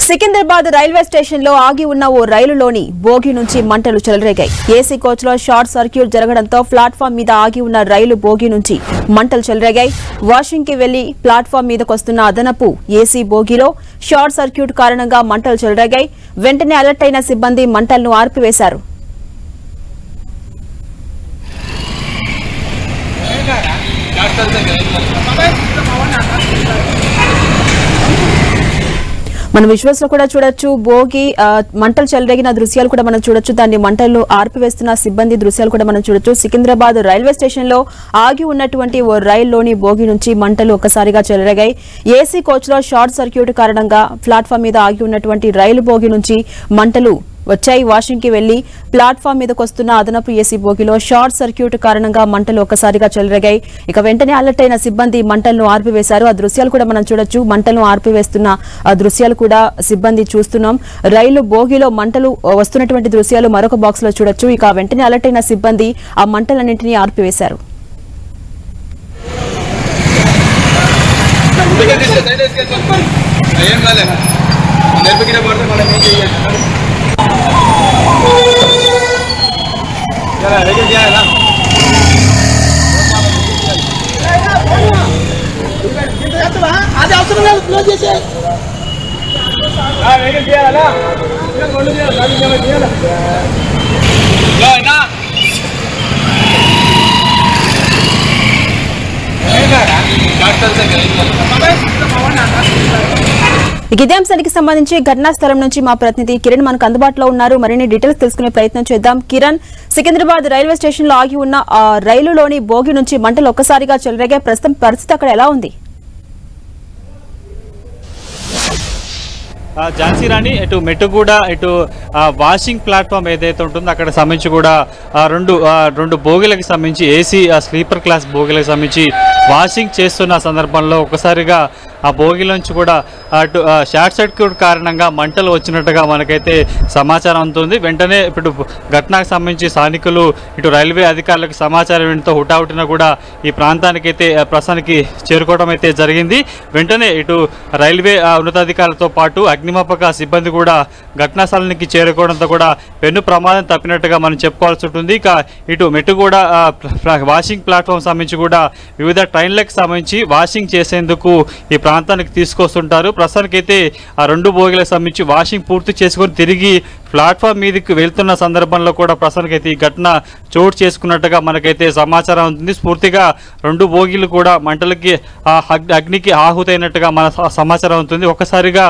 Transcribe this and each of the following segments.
Secunderabad railway station లో ఆగి ఉన్న ఓ రైలులోని బోగి నుంచి మంటలు చెలరేగాయి. ఏసీ కోచ్ లో షార్ట్ సర్క్యూట్ జరగడంతో ప్లాట్ఫామ్ మీద ఆగి ఉన్న రైలు బోగి నుంచి మంటలు చెలరేగాయి. వాషింగ్ కి వెళ్లి ప్లాట్ఫామ్ మీదకొస్తున్న అదనపు ఏసీ బోగిలో షార్ట్ సర్క్యూట్ కారణంగా మంటలు చెలరేగాయి. వెంటనే అలర్ట్ అయిన సిబ్బంది మంటలను ఆర్పివేశారు. మనం విజువల్స్ లో కూడా చూడొచ్చు. భోగి మంటలు చెలరేగిన దృశ్యాలు కూడా మనం చూడొచ్చు. దాన్ని మంటలు ఆర్పివేస్తున్న సిబ్బంది దృశ్యాలు కూడా మనం చూడొచ్చు. సికింద్రాబాద్ రైల్వే స్టేషన్ లో ఆగి ఉన్నటువంటి ఓ రైల్లోని భోగి నుంచి మంటలు ఒక్కసారిగా చెలరేగాయి. ఏసీ కోచ్ లో షార్ట్ సర్క్యూట్ కారణంగా ప్లాట్ఫామ్ మీద ఆగి ఉన్నటువంటి రైలు భోగి నుంచి మంటలు వచ్చాయి. వాషింగ్ కి వెళ్లి ప్లాట్ఫామ్ మీదకి వస్తున్న అదనపు ఏసీ బోగిలో షార్ట్ సర్క్యూట్ కారణంగా మంటలు ఒక్కసారిగా చెలరేగాయి. ఇక వెంటనే అలర్ట్ అయిన సిబ్బంది మంటలను ఆర్పివేశారు. ఆ దృశ్యాలు కూడా మనం చూడొచ్చు. మంటలను ఆర్పివేస్తున్న ఆ దృశ్యాలు కూడా సిబ్బంది చూస్తున్నాం. రైలు బోగిలో మంటలు వస్తున్నటువంటి దృశ్యాలు మరొక బాక్స్ లో చూడొచ్చు. ఇక వెంటనే అలర్ట్ అయిన సిబ్బంది ఆ మంటలన్నింటినీ ఆర్పివేశారు. అది అవసరం లేదు, క్లోజ్ చేసే ఇదే అంశానికి సంబంధించి ఘటనా స్థలం నుంచి మా ప్రతినిధి కిరణ్ మనకు అందుబాటులో ఉన్నారు. మరిన్ని డీటెయిల్స్ తెలుసుకునే ప్రయత్నం చేద్దాం. కిరణ్, సికింద్రాబాద్ రైల్వే స్టేషన్ లో ఆగి ఉన్న రైలులోని బోగి నుంచి మంటలు ఒక్కసారిగా చెలరేగే ప్రస్తుతం పరిస్థితి అక్కడ ఎలా ఉంది? ఝాన్సీ రాణి, ఇటు మెట్టుగూడ ఇటు వాషింగ్ ప్లాట్ఫామ్ ఏదైతే ఉంటుందో అక్కడ సంబంధించి కూడా రెండు బోగిలకు సంబంధించి ఏసీ స్లీపర్ క్లాస్ బోగిలకు సంబంధించి వాషింగ్ చేస్తున్న సందర్భంలో ఒకసారిగా ఆ బోగిలోంచి కూడా అటు షార్ట్ సర్క్యూట్ కారణంగా మంటలు వచ్చినట్టుగా మనకైతే సమాచారం అందుతుంది. వెంటనే ఇప్పుడు ఘటనకు సంబంధించి స్థానికులు ఇటు రైల్వే అధికారులకు సమాచారం ఇవ్వడంతో హుటాహుటిన కూడా ఈ ప్రాంతానికైతే ప్రస్తుతానికి చేరుకోవడం అయితే జరిగింది. వెంటనే ఇటు రైల్వే ఉన్నతాధికారులతో పాటు అగ్నిమాపక సిబ్బంది కూడా ఘటనా స్థలానికి చేరుకోవడంతో కూడా పెను ప్రమాదం తప్పినట్టుగా మనం చెప్పుకోవాల్సి ఉంటుంది. ఇక ఇటు మెట్టుగూడ వాషింగ్ ప్లాట్ఫామ్ సంబంధించి కూడా వివిధ ట్రైన్లకు సంబంధించి వాషింగ్ చేసేందుకు ఈ ప్రాంతానికి తీసుకొస్తుంటారు. ప్రస్తుతానికైతే ఆ రెండు బోగిలకు సంబంధించి వాషింగ్ పూర్తి చేసుకొని తిరిగి ప్లాట్ఫామ్ మీదకి వెళ్తున్న సందర్భంలో కూడా ప్రస్తుతానికైతే ఈ ఘటన చోటు చేసుకున్నట్టుగా మనకైతే సమాచారం ఉంటుంది. పూర్తిగా రెండు బోగీలు కూడా మంటలకి అగ్నికి ఆహుతైనట్టుగా మన సమాచారం ఉంటుంది. ఒక్కసారిగా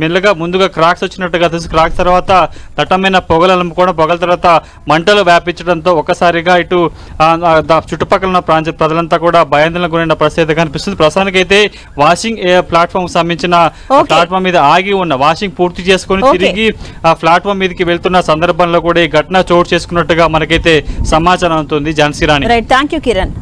మెల్లగా ముందుగా క్రాక్స్ వచ్చినట్టుగా తెలిసి క్రాక్స్ తర్వాత దట్టమైన పొగలు అలుముకోవడం, పొగల తర్వాత మంటలు వ్యాపించడంతో ఒక్కసారిగా ఇటు చుట్టుపక్కల ఉన్న ప్రజలంతా కూడా భయాందోళనకు గురైన పరిస్థితి కనిపిస్తుంది. ప్రస్తుతానికైతే వాషింగ్ ప్లాట్ఫామ్ సంబంధించిన ప్లాట్ఫామ్ మీద ఆగి ఉన్న వాషింగ్ పూర్తి చేసుకుని తిరిగి ఆ ప్లాట్ఫామ్ మీదకి వెళ్తున్న సందర్భంలో కూడా ఈ ఘటన చోటు చేసుకున్నట్టుగా మనకైతే సమాచారం అవుతుంది. ఝాన్సీ రాణి. Right, thank you Kiran.